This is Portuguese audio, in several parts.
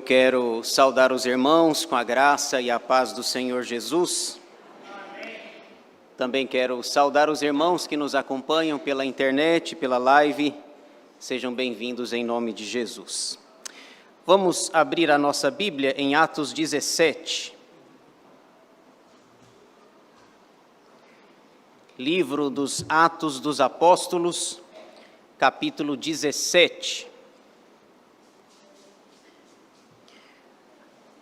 quero saudar os irmãos com a graça e a paz do Senhor Jesus. Amém. Também quero saudar os irmãos que nos acompanham pela internet, pela live. Sejam bem-vindos em nome de Jesus. Vamos abrir a nossa Bíblia em Atos 17. Livro dos Atos dos Apóstolos, capítulo 17.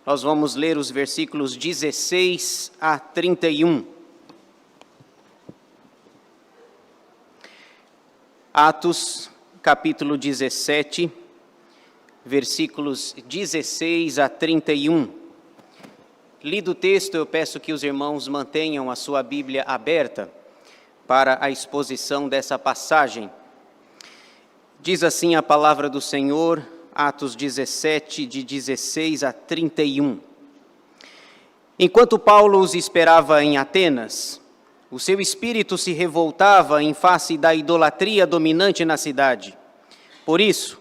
Nós vamos ler os versículos 16 a 31. Atos, capítulo 17, versículos 16 a 31. Lido o texto, eu peço que os irmãos mantenham a sua Bíblia aberta para a exposição dessa passagem. Diz assim a palavra do Senhor, Atos 17, de 16 a 31. Enquanto Paulo os esperava em Atenas, o seu espírito se revoltava em face da idolatria dominante na cidade. Por isso,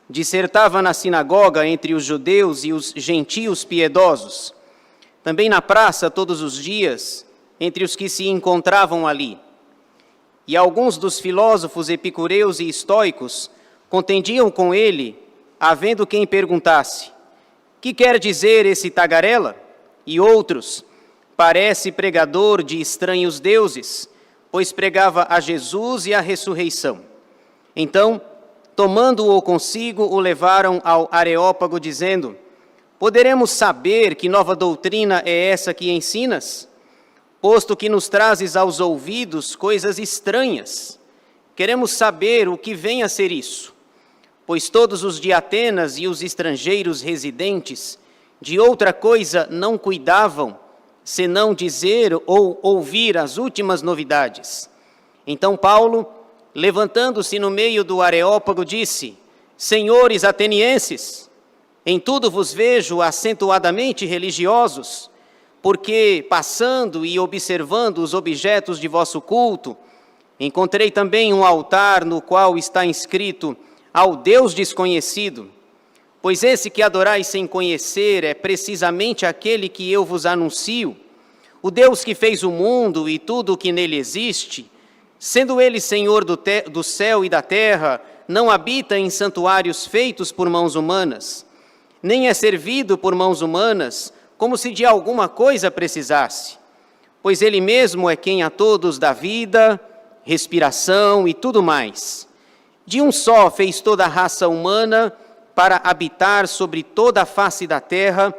dissertava na sinagoga entre os judeus e os gentios piedosos, também na praça todos os dias, entre os que se encontravam ali. E alguns dos filósofos epicureus e estoicos contendiam com ele, havendo quem perguntasse: que quer dizer esse tagarela? E outros: parece pregador de estranhos deuses, pois pregava a Jesus e a ressurreição. Então, tomando-o consigo, o levaram ao Areópago, dizendo: poderemos saber que nova doutrina é essa que ensinas? Posto que nos trazes aos ouvidos coisas estranhas, queremos saber o que vem a ser isso. Pois todos os de Atenas e os estrangeiros residentes de outra coisa não cuidavam, senão dizer ou ouvir as últimas novidades. Então Paulo, levantando-se no meio do Areópago, disse: senhores atenienses, em tudo vos vejo acentuadamente religiosos, porque, passando e observando os objetos de vosso culto, encontrei também um altar no qual está inscrito: ao Deus desconhecido, pois esse que adorais sem conhecer é precisamente aquele que eu vos anuncio, o Deus que fez o mundo e tudo o que nele existe, sendo ele Senhor do céu e da terra, não habita em santuários feitos por mãos humanas, nem é servido por mãos humanas, como se de alguma coisa precisasse, pois ele mesmo é quem a todos dá vida, respiração e tudo mais. De um só fez toda a raça humana para habitar sobre toda a face da terra,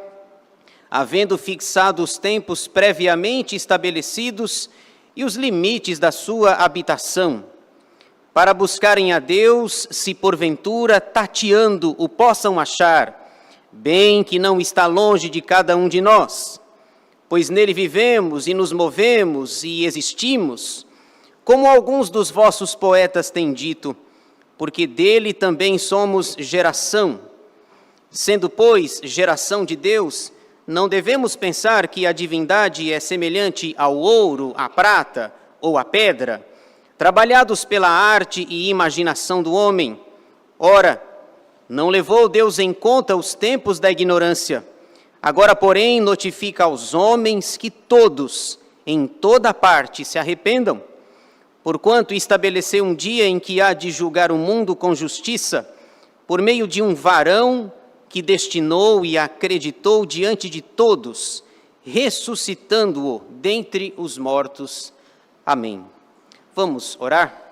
havendo fixado os tempos previamente estabelecidos e os limites da sua habitação, para buscarem a Deus, se porventura tateando o possam achar, bem que não está longe de cada um de nós, pois nele vivemos e nos movemos e existimos, como alguns dos vossos poetas têm dito, porque dele também somos geração. Sendo, pois, geração de Deus, não devemos pensar que a divindade é semelhante ao ouro, à prata ou à pedra, trabalhados pela arte e imaginação do homem. Ora, não levou Deus em conta os tempos da ignorância. Agora, porém, notifica aos homens que todos, em toda parte, se arrependam, porquanto estabeleceu um dia em que há de julgar o mundo com justiça, por meio de um varão que destinou e acreditou diante de todos, ressuscitando-o dentre os mortos. Amém. Vamos orar?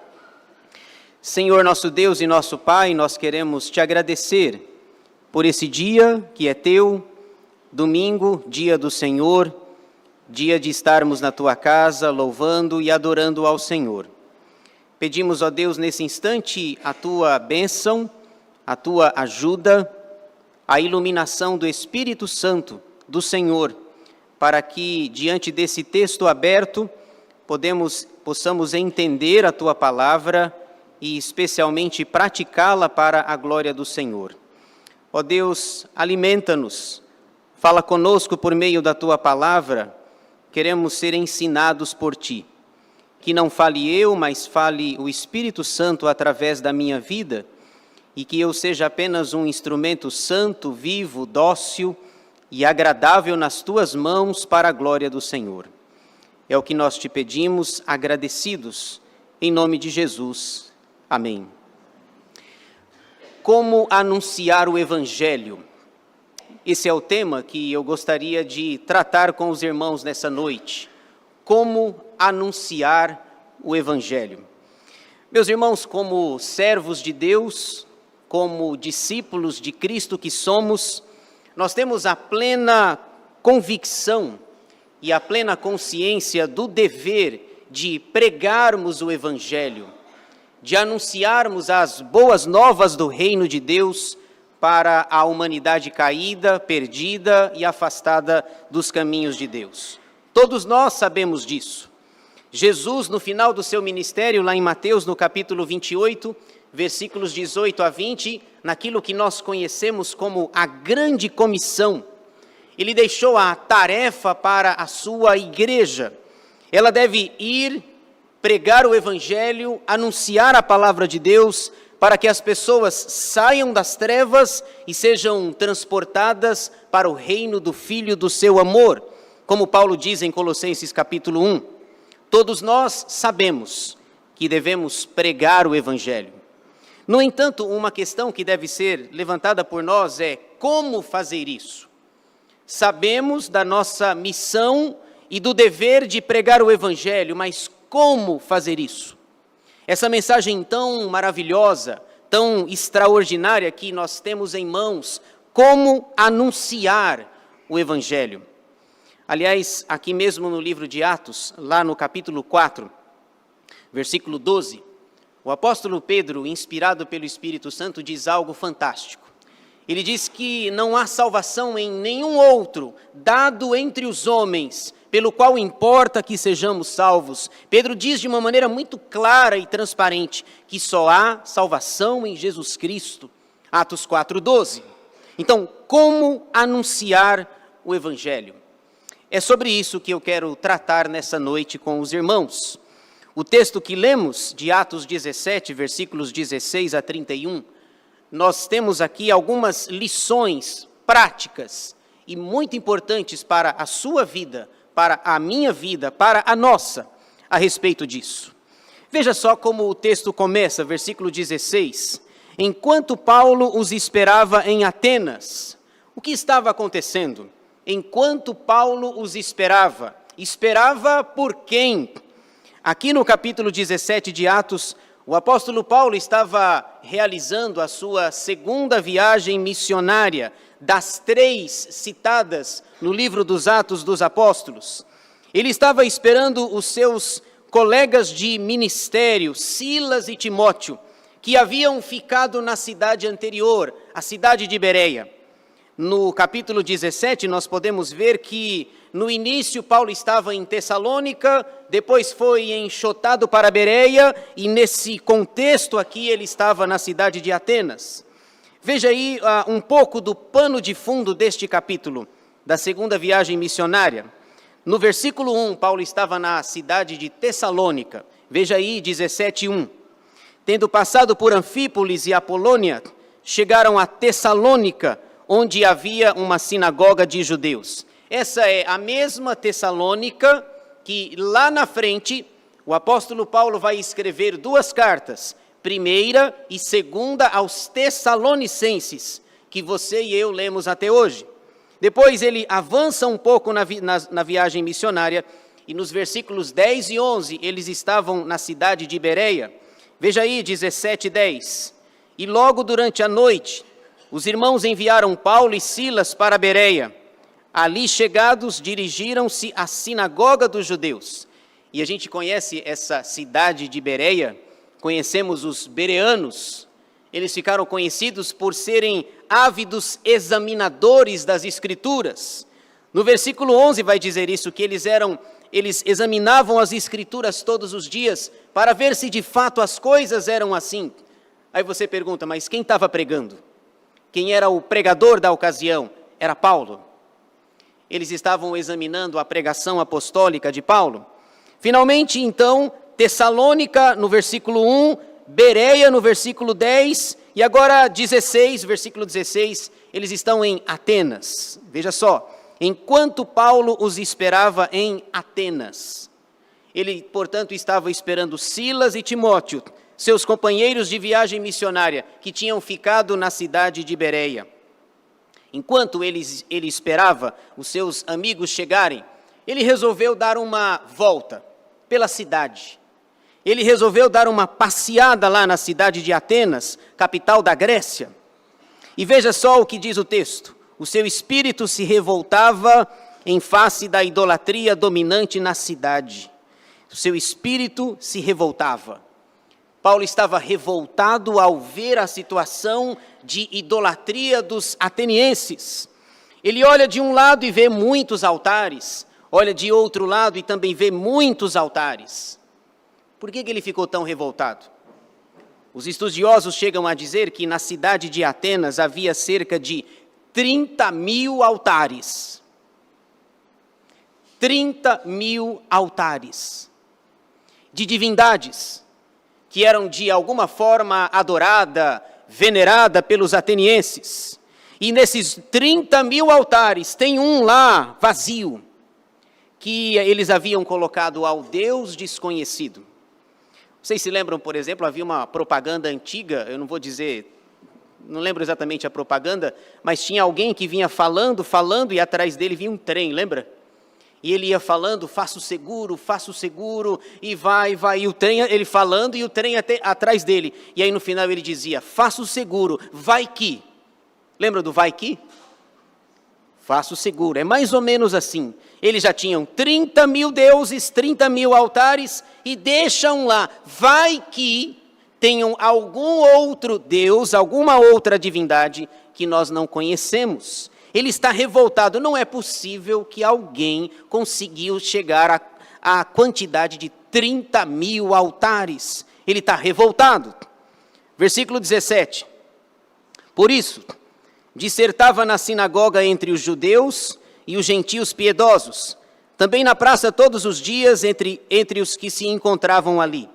Senhor nosso Deus e nosso Pai, nós queremos te agradecer por esse dia que é teu, domingo, dia do Senhor, dia de estarmos na tua casa, louvando e adorando ao Senhor. Pedimos, ó Deus, nesse instante, a tua bênção, a tua ajuda, a iluminação do Espírito Santo do Senhor, para que, diante desse texto aberto, possamos entender a tua palavra e, especialmente, praticá-la para a glória do Senhor. Ó Deus, alimenta-nos, fala conosco por meio da tua palavra. Queremos ser ensinados por ti. Que não fale eu, mas fale o Espírito Santo através da minha vida e que eu seja apenas um instrumento santo, vivo, dócil e agradável nas tuas mãos para a glória do Senhor. É o que nós te pedimos, agradecidos, em nome de Jesus. Amém. Como anunciar o Evangelho? Esse é o tema que eu gostaria de tratar com os irmãos nessa noite. Como anunciar o Evangelho? Meus irmãos, como servos de Deus, como discípulos de Cristo que somos, nós temos a plena convicção e a plena consciência do dever de pregarmos o Evangelho, de anunciarmos as boas novas do reino de Deus para a humanidade caída, perdida e afastada dos caminhos de Deus. Todos nós sabemos disso. Jesus, no final do seu ministério, lá em Mateus, no capítulo 28, versículos 18 a 20, naquilo que nós conhecemos como a grande comissão, ele deixou a tarefa para a sua igreja. Ela deve ir, pregar o Evangelho, anunciar a palavra de Deus, para que as pessoas saiam das trevas e sejam transportadas para o reino do Filho do seu amor, como Paulo diz em Colossenses capítulo 1. Todos nós sabemos que devemos pregar o Evangelho. No entanto, uma questão que deve ser levantada por nós é como fazer isso. Sabemos da nossa missão e do dever de pregar o Evangelho, mas como fazer isso? Essa mensagem tão maravilhosa, tão extraordinária que nós temos em mãos, como anunciar o Evangelho? Aliás, aqui mesmo no livro de Atos, lá no capítulo 4, versículo 12, o apóstolo Pedro, inspirado pelo Espírito Santo, diz algo fantástico. Ele diz que não há salvação em nenhum outro, dado entre os homens, pelo qual importa que sejamos salvos. Pedro diz de uma maneira muito clara e transparente que só há salvação em Jesus Cristo. Atos 4:12. Então, como anunciar o Evangelho? É sobre isso que eu quero tratar nessa noite com os irmãos. O texto que lemos, de Atos 17, versículos 16 a 31, nós temos aqui algumas lições práticas e muito importantes para a sua vida, para a minha vida, para a nossa, a respeito disso. Veja só como o texto começa, versículo 16. Enquanto Paulo os esperava em Atenas, o que estava acontecendo? Enquanto Paulo os esperava, esperava por quem? Aqui no capítulo 17 de Atos, o apóstolo Paulo estava realizando a sua segunda viagem missionária, das 3 citadas no livro dos Atos dos Apóstolos. Ele estava esperando os seus colegas de ministério, Silas e Timóteo, que haviam ficado na cidade anterior, a cidade de Bereia. No capítulo 17, nós podemos ver que no início Paulo estava em Tessalônica, depois foi enxotado para Bereia, e nesse contexto aqui ele estava na cidade de Atenas. Veja aí um pouco do pano de fundo deste capítulo, da segunda viagem missionária. No versículo 1, Paulo estava na cidade de Tessalônica. Veja aí, 17:1. Tendo passado por Anfípolis e Apolônia, chegaram a Tessalônica, onde havia uma sinagoga de judeus. Essa é a mesma Tessalônica que lá na frente o apóstolo Paulo vai escrever 2 cartas, primeira e segunda aos Tessalonicenses, que você e eu lemos até hoje. Depois ele avança um pouco na viagem missionária e nos versículos 10 e 11 eles estavam na cidade de Bereia. Veja aí, 17:10. E logo durante a noite, os irmãos enviaram Paulo e Silas para Bereia. Ali chegados, dirigiram-se à sinagoga dos judeus. E a gente conhece essa cidade de Bereia, conhecemos os bereanos. Eles ficaram conhecidos por serem ávidos examinadores das Escrituras. No versículo 11 vai dizer isso, que eles examinavam as Escrituras todos os dias para ver se de fato as coisas eram assim. Aí você pergunta, mas quem estava pregando? Quem era o pregador da ocasião? Era Paulo. Eles estavam examinando a pregação apostólica de Paulo. Finalmente, então, Tessalônica, no versículo 1, Bereia no versículo 10, e agora 16, versículo 16, eles estão em Atenas. Veja só, enquanto Paulo os esperava em Atenas, ele, portanto, estava esperando Silas e Timóteo, seus companheiros de viagem missionária, que tinham ficado na cidade de Bereia. Enquanto ele esperava os seus amigos chegarem, ele resolveu dar uma volta pela cidade. Ele resolveu dar uma passeada lá na cidade de Atenas, capital da Grécia. E veja só o que diz o texto. O seu espírito se revoltava em face da idolatria dominante na cidade. O seu espírito se revoltava. Paulo estava revoltado ao ver a situação de idolatria dos atenienses. Ele olha de um lado e vê muitos altares, olha de outro lado e também vê muitos altares. Por que ele ficou tão revoltado? Os estudiosos chegam a dizer que na cidade de Atenas havia cerca de 30 mil altares. 30 mil altares de divindades que eram de alguma forma adorada, venerada pelos atenienses. E nesses 30 mil altares tem um lá vazio, que eles haviam colocado ao Deus desconhecido. Vocês se lembram, por exemplo, havia uma propaganda antiga, eu não vou dizer, não lembro exatamente a propaganda, mas tinha alguém que vinha falando, e atrás dele vinha um trem, lembra? E ele ia falando, faça o seguro, e vai, e o trem, ele falando, e o trem até atrás dele. E aí no final ele dizia, faça o seguro, vai que. Lembra do vai que? Faça o seguro, é mais ou menos assim. Eles já tinham 30 mil deuses, 30 mil altares, e deixam lá, vai que tenham algum outro Deus, alguma outra divindade que nós não conhecemos. Ele está revoltado, não é possível que alguém conseguiu chegar à quantidade de 30 mil altares. Ele está revoltado. Versículo 17. Por isso, dissertava na sinagoga entre os judeus e os gentios piedosos, também na praça todos os dias entre os que se encontravam ali.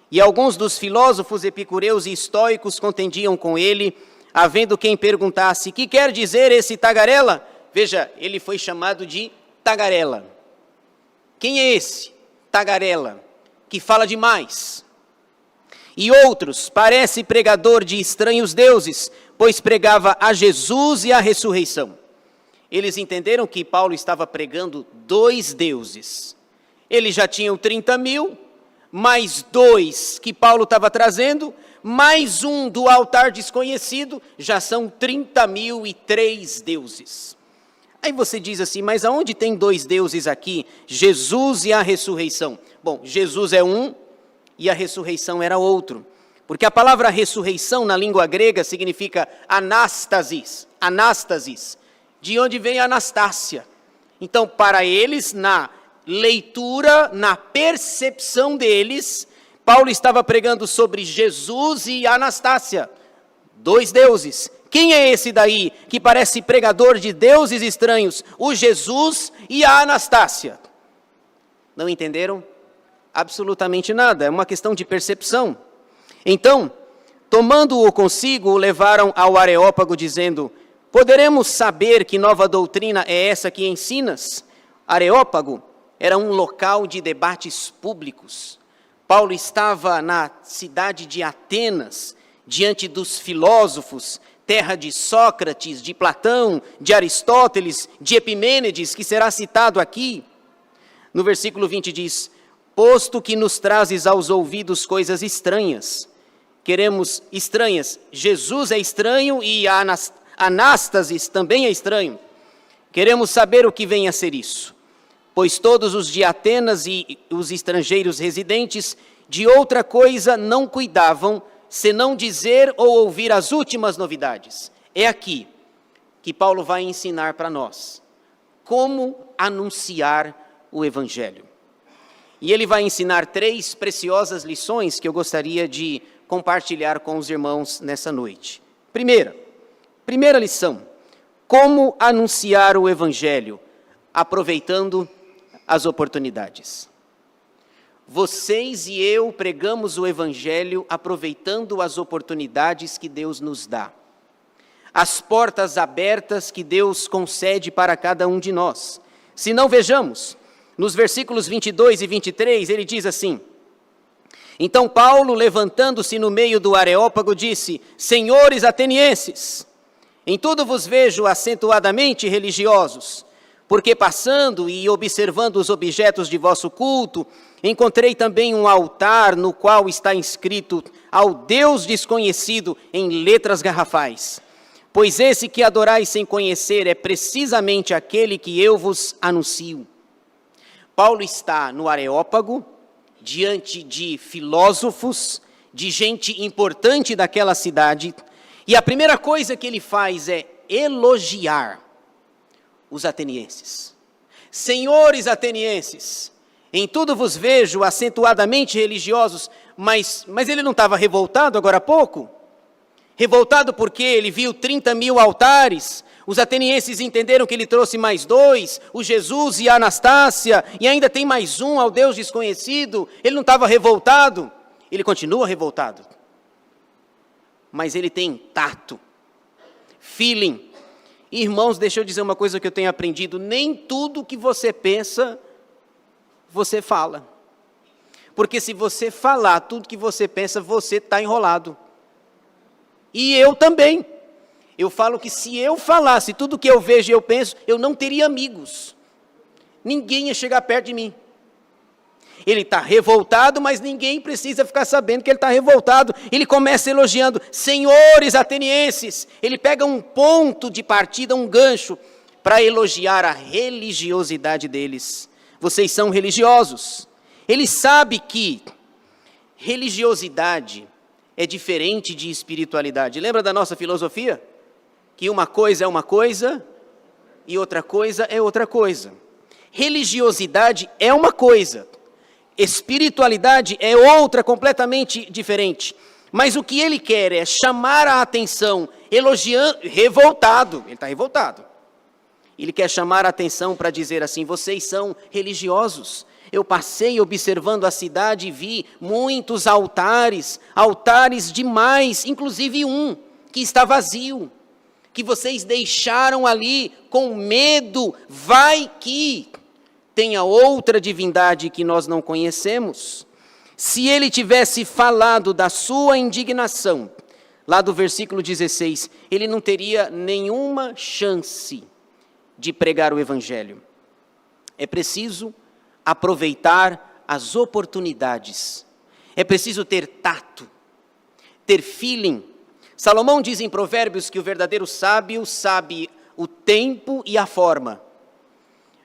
E alguns dos filósofos epicureus e estoicos contendiam com ele, havendo quem perguntasse, que quer dizer esse tagarela? Veja, ele foi chamado de tagarela. Quem é esse tagarela, que fala demais? E outros, parece pregador de estranhos deuses, pois pregava a Jesus e a ressurreição. Eles entenderam que Paulo estava pregando 2 deuses. Eles já tinham 30 mil, mais 2 que Paulo estava trazendo, mais um do altar desconhecido, já são 30.003 deuses. Aí você diz assim, mas aonde tem 2 deuses aqui? Jesus e a ressurreição. Bom, Jesus é um e a ressurreição era outro. Porque a palavra ressurreição na língua grega significa anástasis, de onde vem Anastácia. Então, para eles, na leitura, na percepção deles, Paulo estava pregando sobre Jesus e Anastácia, 2 deuses. Quem é esse daí que parece pregador de deuses estranhos? O Jesus e a Anastácia. Não entenderam? Absolutamente nada, é uma questão de percepção. Então, tomando-o consigo, o levaram ao Areópago, dizendo, poderemos saber que nova doutrina é essa que ensinas? Areópago era um local de debates públicos. Paulo estava na cidade de Atenas, diante dos filósofos, terra de Sócrates, de Platão, de Aristóteles, de Epimênides, que será citado aqui. No versículo 20 diz, posto que nos trazes aos ouvidos coisas estranhas. Queremos estranhas. Jesus é estranho e a Anástasis também é estranho. Queremos saber o que vem a ser isso. Pois todos os de Atenas e os estrangeiros residentes de outra coisa não cuidavam, senão dizer ou ouvir as últimas novidades. É aqui que Paulo vai ensinar para nós como anunciar o Evangelho. E ele vai ensinar 3 preciosas lições que eu gostaria de compartilhar com os irmãos nessa noite. Primeira lição, como anunciar o Evangelho, aproveitando as oportunidades. vocês e eu pregamos o Evangelho aproveitando as oportunidades que Deus nos dá. As portas abertas que Deus concede para cada um de nós. Se não, vejamos, nos versículos 22 e 23, ele diz assim: então Paulo, levantando-se no meio do Areópago, disse: senhores atenienses, em tudo vos vejo acentuadamente religiosos, porque passando e observando os objetos de vosso culto, encontrei também um altar no qual está inscrito ao Deus desconhecido em letras garrafais. Pois esse que adorais sem conhecer é precisamente aquele que eu vos anuncio. Paulo está no Areópago, diante de filósofos, de gente importante daquela cidade, e a primeira coisa que ele faz é elogiar os atenienses. Senhores atenienses, em tudo vos vejo acentuadamente religiosos, mas ele não estava revoltado agora há pouco? Revoltado porque ele viu 30.000 altares, os atenienses entenderam que ele trouxe mais 2, o Jesus e a Anastácia, e ainda tem mais um ao Deus desconhecido. Ele não estava revoltado? Ele continua revoltado. Mas ele tem tato, feeling. Irmãos, deixa eu dizer uma coisa que eu tenho aprendido: nem tudo que você pensa, você fala. Porque se você falar tudo que você pensa, você está enrolado. E eu também. Eu falo que se eu falasse tudo que eu vejo e eu penso, eu não teria amigos. Ninguém ia chegar perto de mim. Ele está revoltado, mas ninguém precisa ficar sabendo que ele está revoltado. Ele começa elogiando: senhores atenienses. Ele pega um ponto de partida, um gancho, para elogiar a religiosidade deles. Vocês são religiosos. Ele sabe que religiosidade é diferente de espiritualidade. Lembra da nossa filosofia? Que uma coisa é uma coisa e outra coisa é outra coisa. Religiosidade é uma coisa, espiritualidade é outra completamente diferente. Mas o que ele quer é chamar a atenção, elogiando, revoltado, ele está revoltado. Ele quer chamar a atenção para dizer assim: vocês são religiosos. Eu passei observando a cidade e vi muitos altares, altares demais, inclusive um que está vazio, que vocês deixaram ali com medo, vai que tenha outra divindade que nós não conhecemos. Se ele tivesse falado da sua indignação, lá do versículo 16, ele não teria nenhuma chance de pregar o Evangelho. É preciso aproveitar as oportunidades. É preciso ter tato, ter feeling. Salomão diz em Provérbios que o verdadeiro sábio sabe o tempo e a forma.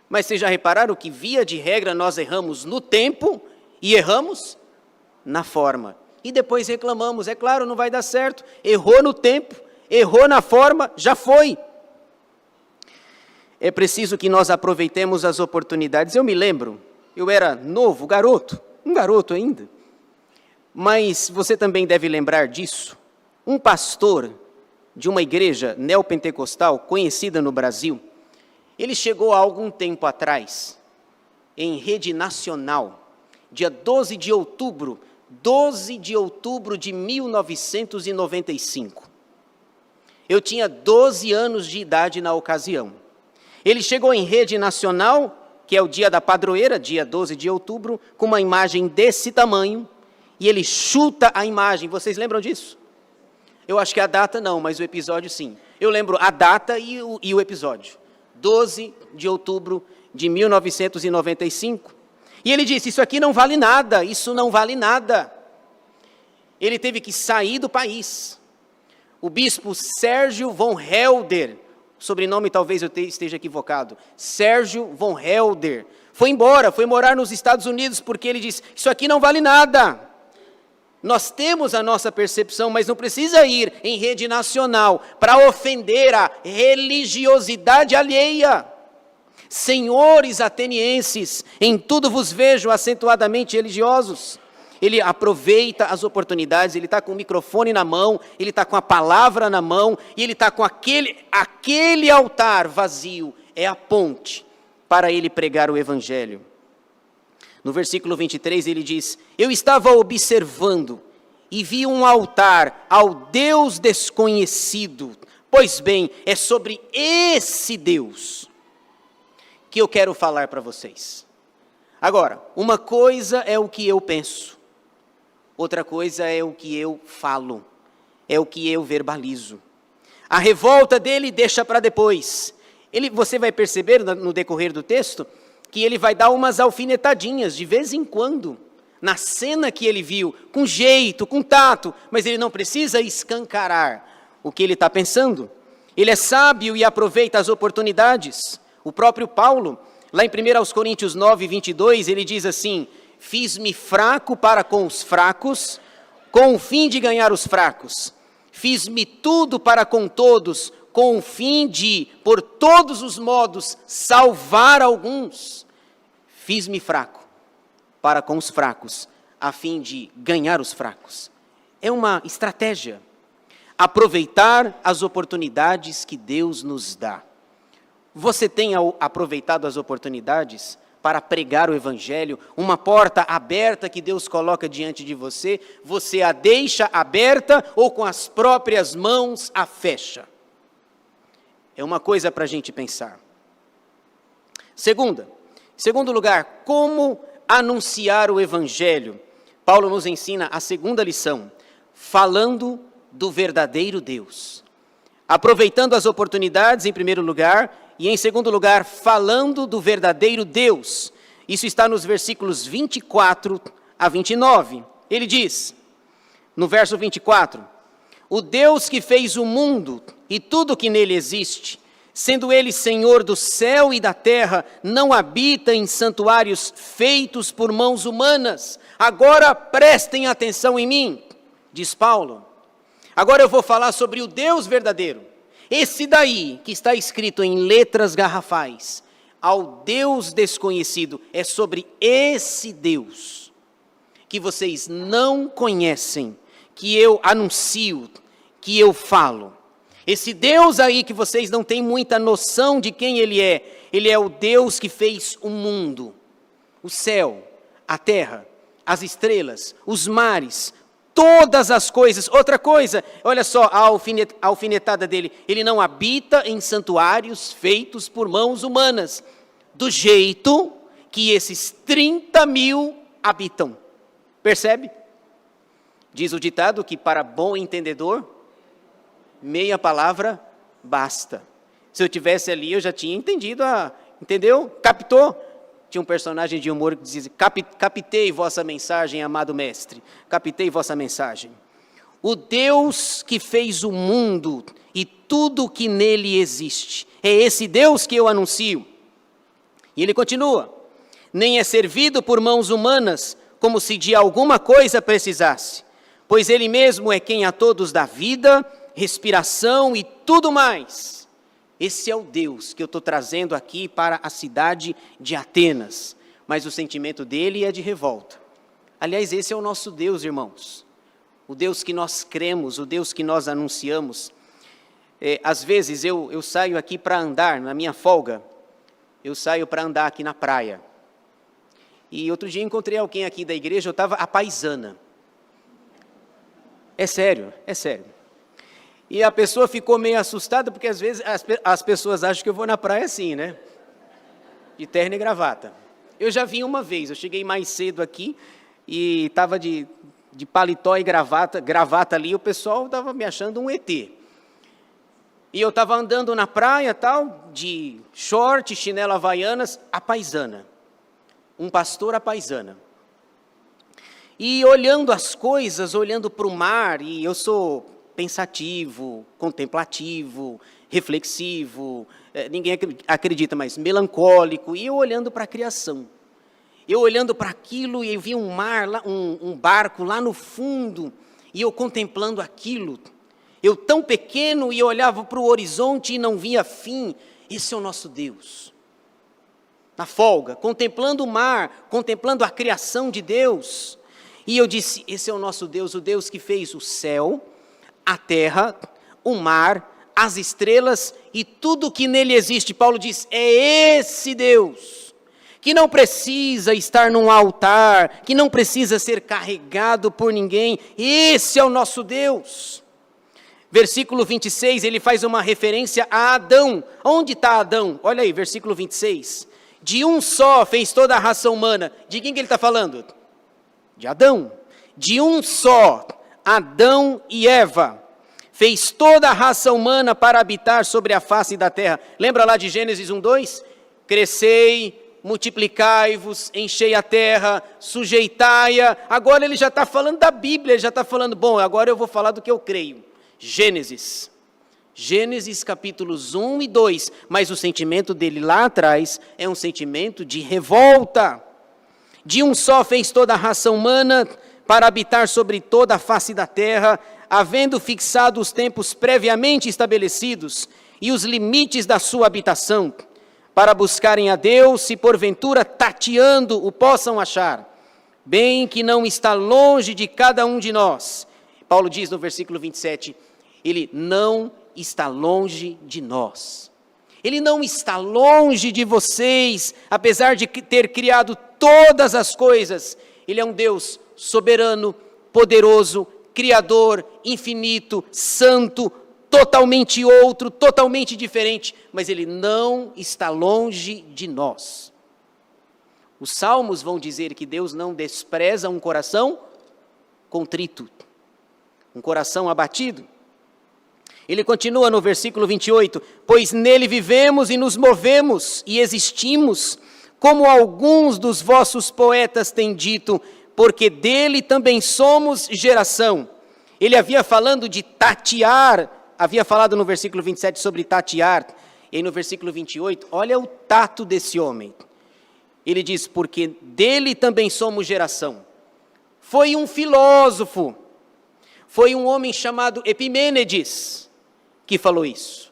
Mas vocês já repararam que, via de regra, nós erramos no tempo e erramos na forma. E depois reclamamos: é claro, não vai dar certo. Errou no tempo, errou na forma, já foi. É preciso que nós aproveitemos as oportunidades. Eu me lembro, eu era novo, um garoto ainda. Mas você também deve lembrar disso. Um pastor de uma igreja neopentecostal conhecida no Brasil, ele chegou há algum tempo atrás, em rede nacional, dia 12 de outubro de 1995. Eu tinha 12 anos de idade na ocasião. Ele chegou em rede nacional, que é o dia da padroeira, dia 12 de outubro, com uma imagem desse tamanho, e ele chuta a imagem. Vocês lembram disso? Eu acho que a data não, mas o episódio sim. Eu lembro a data e o episódio. 12 de outubro de 1995. E ele disse: isso aqui não vale nada, isso não vale nada. Ele teve que sair do país. O bispo Sérgio von Helder, sobrenome talvez eu esteja equivocado, Sérgio von Helder, foi embora, foi morar nos Estados Unidos, porque ele disse: isso aqui não vale nada. Nós temos a nossa percepção, mas não precisa ir em rede nacional para ofender a religiosidade alheia. Senhores atenienses, em tudo vos vejo acentuadamente religiosos. Ele aproveita as oportunidades, ele está com o microfone na mão, ele está com a palavra na mão, e ele está com aquele altar vazio, é a ponte para ele pregar o Evangelho. No versículo 23 ele diz: eu estava observando e vi um altar ao Deus desconhecido. Pois bem, é sobre esse Deus que eu quero falar para vocês. Agora, uma coisa é o que eu penso, outra coisa é o que eu falo, é o que eu verbalizo. A revolta dele deixa para depois. Você vai perceber no decorrer do texto que ele vai dar umas alfinetadinhas de vez em quando, na cena que ele viu, com jeito, com tato, mas ele não precisa escancarar o que ele está pensando. Ele é sábio e aproveita as oportunidades. O próprio Paulo, lá em 1 Coríntios 9, 22, ele diz assim: fiz-me fraco para com os fracos, com o fim de ganhar os fracos. Fiz-me tudo para com todos, com o fim de, por todos os modos, salvar alguns. Fiz-me fraco para com os fracos, a fim de ganhar os fracos. É uma estratégia. Aproveitar as oportunidades que Deus nos dá. Você tem aproveitado as oportunidades para pregar o Evangelho? Uma porta aberta que Deus coloca diante de você, você a deixa aberta ou com as próprias mãos a fecha? É uma coisa para a gente pensar. Segundo lugar, como anunciar o Evangelho? Paulo nos ensina a segunda lição, falando do verdadeiro Deus. Aproveitando as oportunidades, em primeiro lugar, e em segundo lugar, falando do verdadeiro Deus. Isso está nos versículos 24 a 29. Ele diz, no verso 24, o Deus que fez o mundo e tudo que nele existe, sendo ele Senhor do céu e da terra, não habita em santuários feitos por mãos humanas. Agora prestem atenção em mim, diz Paulo. Agora eu vou falar sobre o Deus verdadeiro. Esse daí, que está escrito em letras garrafais, ao Deus desconhecido, é sobre esse Deus que vocês não conhecem, que eu anuncio, que eu falo. Esse Deus aí que vocês não têm muita noção de quem Ele é o Deus que fez o mundo, o céu, a terra, as estrelas, os mares, todas as coisas. Outra coisa, olha só a alfinetada dele, ele não habita em santuários feitos por mãos humanas, do jeito que esses 30 mil habitam. Percebe? Diz o ditado que para bom entendedor, meia palavra basta. Se eu tivesse ali, eu já tinha entendido, entendeu? Captou? Tinha um personagem de humor que dizia, captei vossa mensagem, amado mestre, captei vossa mensagem. O Deus que fez o mundo e tudo que nele existe, é esse Deus que eu anuncio. E ele continua, nem é servido por mãos humanas, como se de alguma coisa precisasse, pois ele mesmo é quem a todos dá vida, respiração e tudo mais. Esse é o Deus que eu estou trazendo aqui para a cidade de Atenas, mas o sentimento dele é de revolta. Aliás, esse é o nosso Deus, irmãos, o Deus que nós cremos, o Deus que nós anunciamos. Às vezes eu saio aqui para andar, na minha folga, eu saio para andar aqui na praia. E outro dia encontrei alguém aqui da igreja, eu estava apaisana. É sério, é sério. E a pessoa ficou meio assustada, porque às vezes as pessoas acham que eu vou na praia assim, né? De terno e gravata. Eu já vim uma vez, eu cheguei mais cedo aqui e estava de paletó e gravata ali, o pessoal estava me achando um ET. E eu estava andando na praia, tal, de short, chinelo havaianas, apaisana. Um pastor apaisana. E olhando as coisas, olhando para o mar, e eu sou pensativo, contemplativo, reflexivo, ninguém acredita, mas melancólico, e eu olhando para a criação. Eu olhando para aquilo e eu vi um mar, um barco lá no fundo, e eu contemplando aquilo. Eu tão pequeno e eu olhava para o horizonte e não via fim. Esse é o nosso Deus. Na folga, contemplando o mar, contemplando a criação de Deus. E eu disse, esse é o nosso Deus, o Deus que fez o céu, a terra, o mar, as estrelas e tudo que nele existe. Paulo diz, é esse Deus que não precisa estar num altar, que não precisa ser carregado por ninguém. Esse é o nosso Deus. Versículo 26, ele faz uma referência a Adão. Onde está Adão? Olha aí, versículo 26. De um só fez toda a raça humana. De quem que ele está falando? De Adão. De um só, Adão e Eva, fez toda a raça humana para habitar sobre a face da terra. Lembra lá de Gênesis 1:2? Crescei, multiplicai-vos, enchei a terra, sujeitai-a. Agora ele já está falando da Bíblia, ele já está falando, bom, agora eu vou falar do que eu creio. Gênesis capítulos 1 e 2, mas o sentimento dele lá atrás é um sentimento de revolta. De um só fez toda a raça humana para habitar sobre toda a face da terra, havendo fixado os tempos previamente estabelecidos e os limites da sua habitação, para buscarem a Deus, se porventura tateando o possam achar, bem que não está longe de cada um de nós. Paulo diz no versículo 27, ele não está longe de nós. Ele não está longe de vocês, apesar de ter criado todas as coisas. Ele é um Deus soberano, poderoso, criador, infinito, santo, totalmente outro, totalmente diferente, mas ele não está longe de nós. Os salmos vão dizer que Deus não despreza um coração contrito, um coração abatido. Ele continua no versículo 28, pois nele vivemos e nos movemos e existimos, como alguns dos vossos poetas têm dito, porque dele também somos geração. Ele havia falando de tatear, havia falado no versículo 27 sobre tatear, e aí no versículo 28, olha o tato desse homem. Ele diz, porque dele também somos geração. Foi um filósofo, foi um homem chamado Epimênides, que falou isso,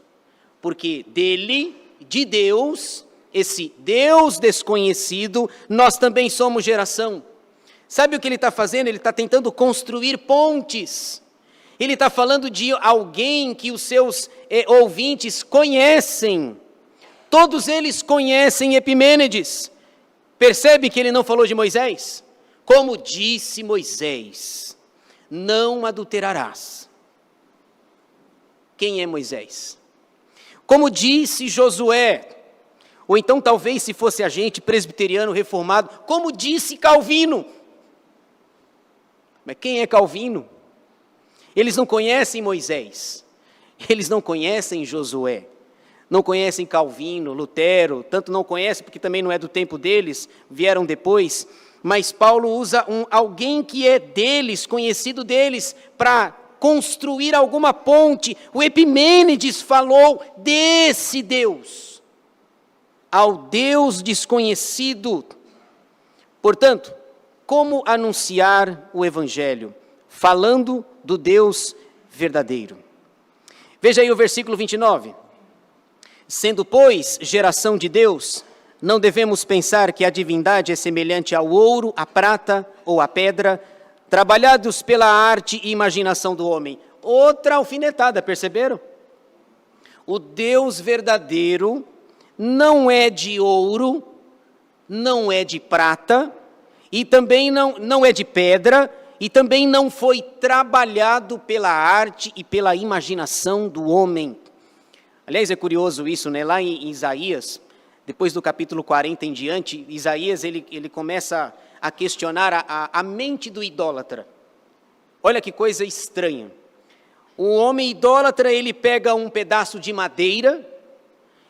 porque dele, de Deus, esse Deus desconhecido, nós também somos geração. Sabe o que ele está fazendo? Ele está tentando construir pontes. Ele está falando de alguém que os seus ouvintes conhecem. Todos eles conhecem Epimênides. Percebe que ele não falou de Moisés? Como disse Moisés, não adulterarás. Quem é Moisés? Como disse Josué, ou então talvez se fosse a gente presbiteriano reformado, como disse Calvino. Mas quem é Calvino? Eles não conhecem Moisés, eles não conhecem Josué, não conhecem Calvino, Lutero, tanto não conhecem porque também não é do tempo deles, vieram depois, mas Paulo usa alguém que é deles, conhecido deles, para construir alguma ponte. O Epimênides falou desse Deus, ao Deus desconhecido. Portanto, como anunciar o Evangelho? Falando do Deus verdadeiro. Veja aí o versículo 29. Sendo, pois, geração de Deus, não devemos pensar que a divindade é semelhante ao ouro, à prata ou à pedra, trabalhados pela arte e imaginação do homem. Outra alfinetada, perceberam? O Deus verdadeiro não é de ouro, não é de prata, e também não é de pedra, e também não foi trabalhado pela arte e pela imaginação do homem. Aliás, é curioso isso, né? Lá em Isaías, depois do capítulo 40 em diante, Isaías ele começa a questionar a mente do idólatra. Olha que coisa estranha. O homem idólatra, ele pega um pedaço de madeira,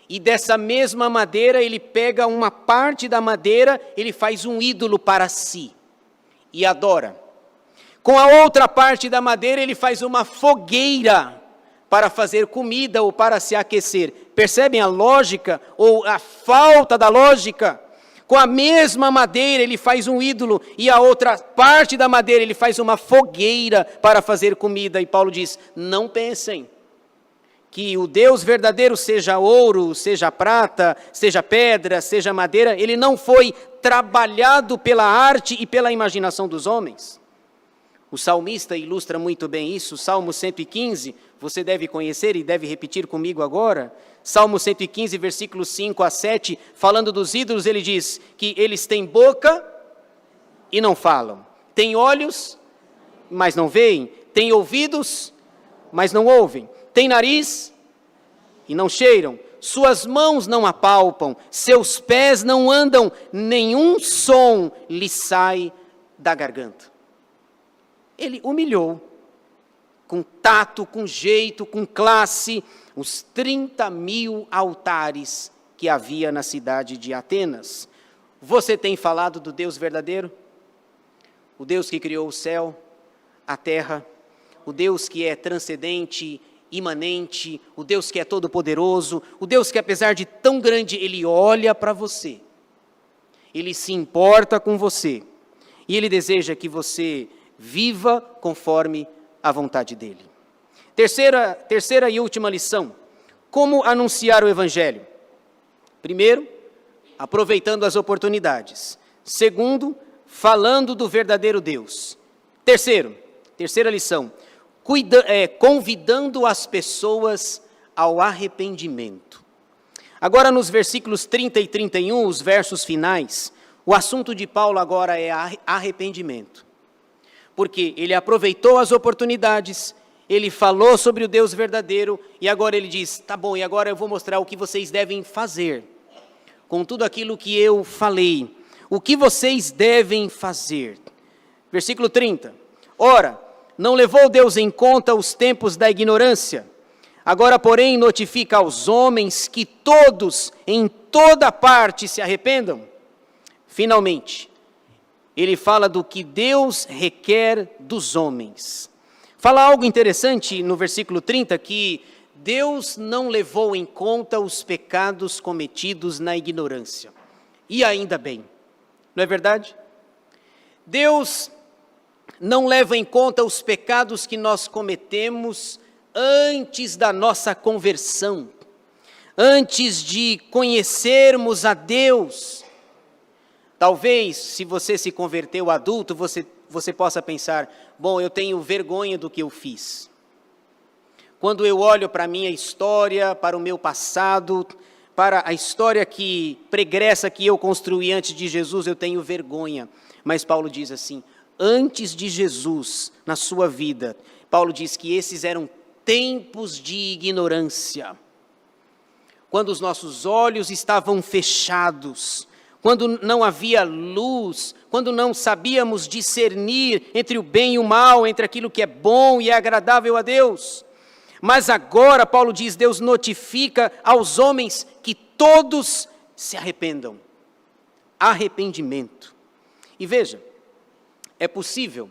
e dessa mesma madeira, ele pega uma parte da madeira, ele faz um ídolo para si, e adora. Com a outra parte da madeira, ele faz uma fogueira, para fazer comida ou para se aquecer. Percebem a lógica, ou a falta da lógica? Com a mesma madeira ele faz um ídolo, e a outra parte da madeira ele faz uma fogueira para fazer comida. E Paulo diz, não pensem que o Deus verdadeiro, seja ouro, seja prata, seja pedra, seja madeira, ele não foi trabalhado pela arte e pela imaginação dos homens. O salmista ilustra muito bem isso, Salmo 115, você deve conhecer e deve repetir comigo agora. Salmo 115, versículos 5 a 7, falando dos ídolos, ele diz que eles têm boca e não falam, têm olhos, mas não veem, têm ouvidos, mas não ouvem, têm nariz e não cheiram, suas mãos não apalpam, seus pés não andam, nenhum som lhe sai da garganta. Ele humilhou, com tato, com jeito, com classe, os 30.000 altares que havia na cidade de Atenas. Você tem falado do Deus verdadeiro? O Deus que criou o céu, a terra, o Deus que é transcendente, imanente, o Deus que é todo-poderoso, o Deus que apesar de tão grande, Ele olha para você, Ele se importa com você, e Ele deseja que você viva conforme a vontade dEle. Terceira e última lição, como anunciar o Evangelho? Primeiro, aproveitando as oportunidades. Segundo, falando do verdadeiro Deus. Terceira lição, convidando as pessoas ao arrependimento. Agora nos versículos 30 e 31, os versos finais, o assunto de Paulo agora é arrependimento. Porque ele aproveitou as oportunidades, ele falou sobre o Deus verdadeiro, e agora ele diz, tá bom, e agora eu vou mostrar o que vocês devem fazer, com tudo aquilo que eu falei, o que vocês devem fazer. Versículo 30, ora, não levou Deus em conta os tempos da ignorância, agora porém notifica aos homens que todos, em toda parte se arrependam. Finalmente, ele fala do que Deus requer dos homens. Fala algo interessante no versículo 30, que Deus não levou em conta os pecados cometidos na ignorância. E ainda bem, não é verdade? Deus não leva em conta os pecados que nós cometemos antes da nossa conversão, antes de conhecermos a Deus. Talvez, se você se converteu adulto, você possa pensar, bom, eu tenho vergonha do que eu fiz. Quando eu olho para a minha história, para o meu passado, para a história pregressa que eu construí antes de Jesus, eu tenho vergonha. Mas Paulo diz assim, antes de Jesus, na sua vida, Paulo diz que esses eram tempos de ignorância. Quando os nossos olhos estavam fechados, quando não havia luz, quando não sabíamos discernir entre o bem e o mal, entre aquilo que é bom e é agradável a Deus. Mas agora, Paulo diz, Deus notifica aos homens que todos se arrependam. Arrependimento. E veja, é possível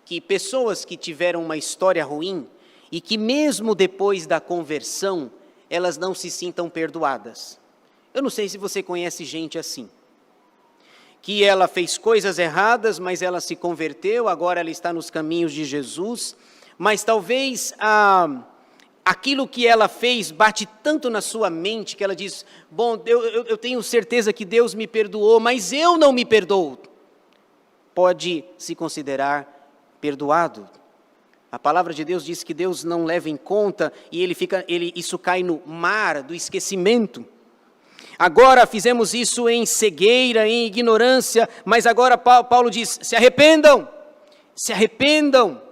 que pessoas que tiveram uma história ruim e que mesmo depois da conversão, elas não se sintam perdoadas. Eu não sei se você conhece gente assim, que ela fez coisas erradas, mas ela se converteu, agora ela está nos caminhos de Jesus, mas talvez aquilo que ela fez bate tanto na sua mente, que ela diz, bom, eu tenho certeza que Deus me perdoou, mas eu não me perdoo. Pode se considerar perdoado. A palavra de Deus diz que Deus não leva em conta, e isso cai no mar do esquecimento. Agora fizemos isso em cegueira, em ignorância, mas agora Paulo diz, se arrependam, se arrependam.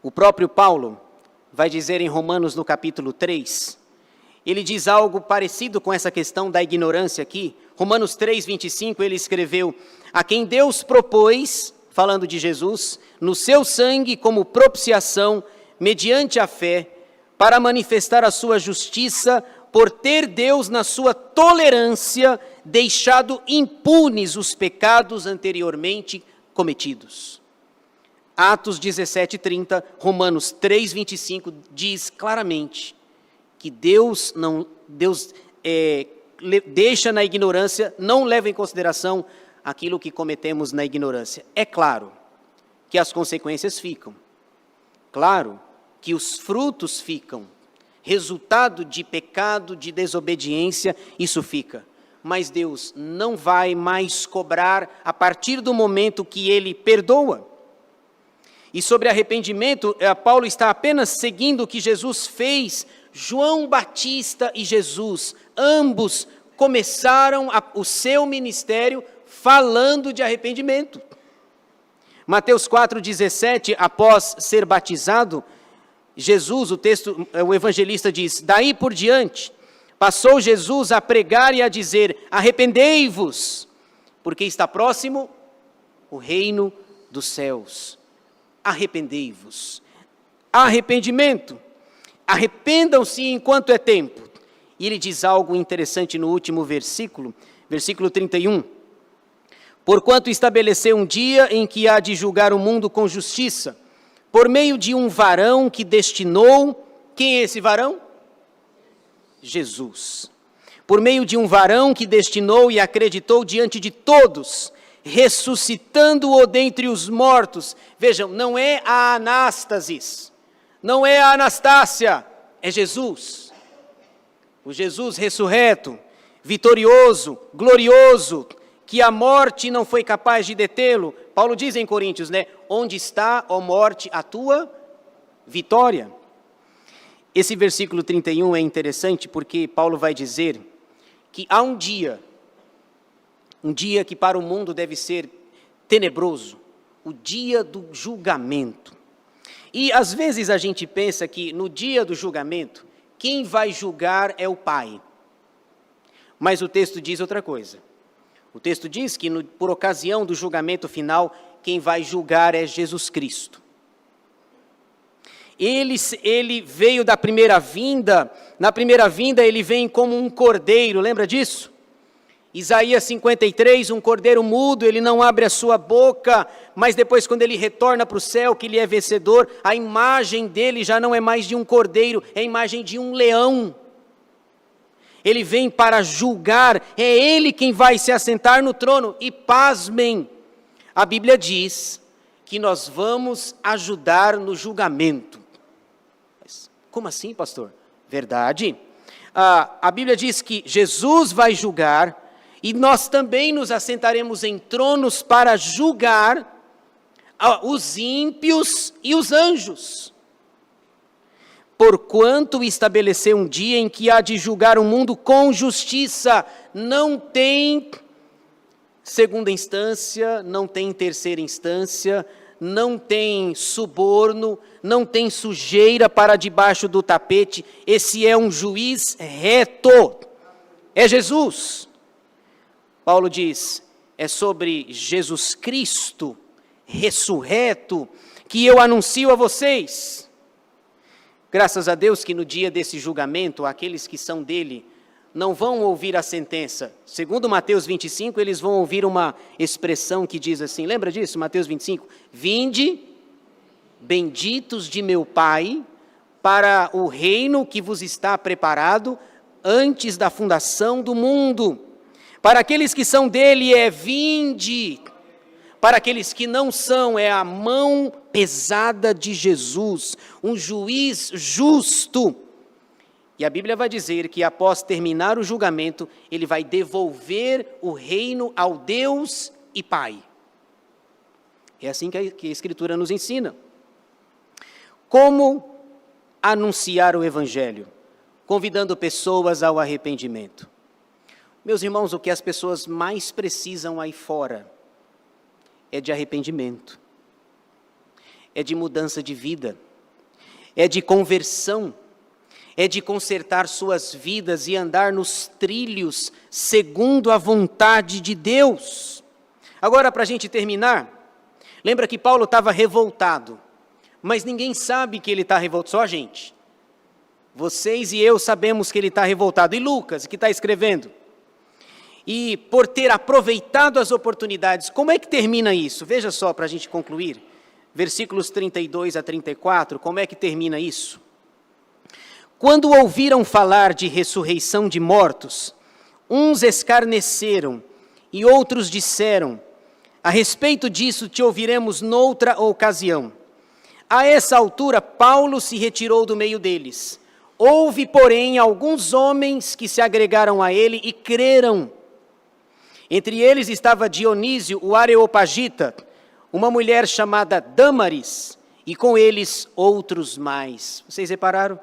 O próprio Paulo vai dizer em Romanos no capítulo 3, ele diz algo parecido com essa questão da ignorância aqui. Romanos 3, 25, ele escreveu, a quem Deus propôs, falando de Jesus, no seu sangue como propiciação, mediante a fé, para manifestar a sua justiça, por ter Deus, na sua tolerância, deixado impunes os pecados anteriormente cometidos. Atos 17:30, Romanos 3:25 diz claramente que Deus deixa na ignorância, não leva em consideração aquilo que cometemos na ignorância. É claro que as consequências ficam, claro que os frutos ficam, resultado de pecado, de desobediência, isso fica. Mas Deus não vai mais cobrar a partir do momento que Ele perdoa. E sobre arrependimento, Paulo está apenas seguindo o que Jesus fez João Batista e Jesus, ambos começaram o seu ministério falando de arrependimento. Mateus 4,17, após ser batizado, Jesus, o evangelista diz: daí por diante, passou Jesus a pregar e a dizer: arrependei-vos, porque está próximo o reino dos céus. Arrependei-vos. Arrependimento. Arrependam-se enquanto é tempo. E ele diz algo interessante no último versículo, versículo 31. Porquanto estabeleceu um dia em que há de julgar o mundo com justiça, por meio de um varão que destinou. Quem é esse varão? Jesus. Por meio de um varão que destinou e acreditou diante de todos, ressuscitando-o dentre os mortos. Vejam, não é a anástasis, não é a Anastácia, é Jesus. O Jesus ressurreto, vitorioso, glorioso, que a morte não foi capaz de detê-lo. Paulo diz em Coríntios, né? Onde está, ó morte, a tua vitória? Esse versículo 31 é interessante porque Paulo vai dizer que há um dia que para o mundo deve ser tenebroso, o dia do julgamento. E às vezes a gente pensa que no dia do julgamento, quem vai julgar é o Pai. Mas o texto diz outra coisa. O texto diz que por ocasião do julgamento final, quem vai julgar é Jesus Cristo. Ele veio da primeira vinda, na primeira vinda ele vem como um cordeiro, lembra disso? Isaías 53, um cordeiro mudo, ele não abre a sua boca, mas depois quando ele retorna para o céu, que ele é vencedor, a imagem dele já não é mais de um cordeiro, é a imagem de um leão. Ele vem para julgar, é ele quem vai se assentar no trono. E pasmem, a Bíblia diz que nós vamos ajudar no julgamento. Mas como assim, pastor? Verdade. A Bíblia diz que Jesus vai julgar e nós também nos assentaremos em tronos para julgar os ímpios e os anjos. Porquanto estabeleceu um dia em que há de julgar o mundo com justiça, não tem segunda instância, não tem terceira instância, não tem suborno, não tem sujeira para debaixo do tapete. Esse é um juiz reto, é Jesus. Paulo diz, é sobre Jesus Cristo, ressurreto, que eu anuncio a vocês. Graças a Deus que no dia desse julgamento, aqueles que são dele não vão ouvir a sentença. Segundo Mateus 25, eles vão ouvir uma expressão que diz assim, lembra disso, Mateus 25? Vinde, benditos de meu Pai, para o reino que vos está preparado antes da fundação do mundo. Para aqueles que são dele é vinde. Para aqueles que não são, é a mão pesada de Jesus, um juiz justo. E a Bíblia vai dizer que após terminar o julgamento, ele vai devolver o reino ao Deus e Pai. É assim que a Escritura nos ensina. Como anunciar o Evangelho? Convidando pessoas ao arrependimento. Meus irmãos, o que as pessoas mais precisam aí fora é de arrependimento, é de mudança de vida, é de conversão, é de consertar suas vidas e andar nos trilhos segundo a vontade de Deus. Agora, para a gente terminar, lembra que Paulo estava revoltado, mas ninguém sabe que ele está revoltado, só a gente. Vocês e eu sabemos que ele está revoltado. E Lucas, que está escrevendo? E por ter aproveitado as oportunidades, como é que termina isso? Veja só, para a gente concluir, versículos 32 a 34, como é que termina isso? Quando ouviram falar de ressurreição de mortos, uns escarneceram e outros disseram, a respeito disso te ouviremos noutra ocasião. A essa altura, Paulo se retirou do meio deles. Houve, porém, alguns homens que se agregaram a ele e creram. Entre eles estava Dionísio, o Areopagita, uma mulher chamada Dâmaris, e com eles outros mais. Vocês repararam?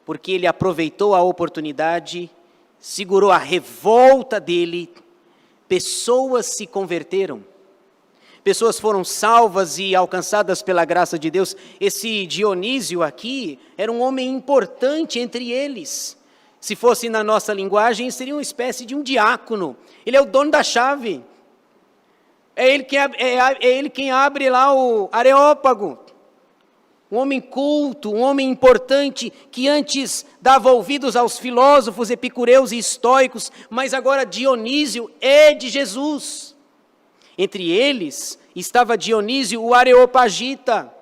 porque ele aproveitou a oportunidade, segurou a revolta dele, pessoas se converteram. Pessoas foram salvas e alcançadas pela graça de Deus. Esse Dionísio aqui era um homem importante entre eles. Se fosse na nossa linguagem, seria uma espécie de um diácono. Ele é o dono da chave. É ele quem abre lá o Areópago. Um homem culto, um homem importante, que antes dava ouvidos aos filósofos, epicureus e estoicos, mas agora Dionísio é de Jesus. Entre eles estava Dionísio, o Areopagita,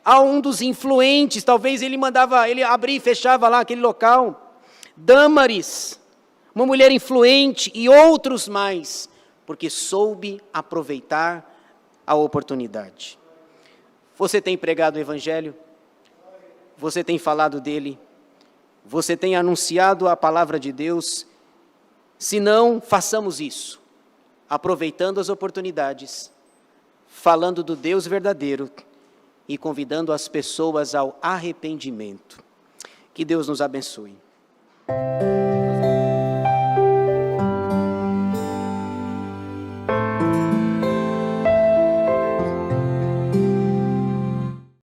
um dos influentes, talvez ele abria e fechava lá aquele local. Dâmaris, uma mulher influente, e outros mais, porque soube aproveitar a oportunidade. Você tem pregado o Evangelho? Você tem falado dele? Você tem anunciado a palavra de Deus? Se não, façamos isso, aproveitando as oportunidades, falando do Deus verdadeiro e convidando as pessoas ao arrependimento. Que Deus nos abençoe.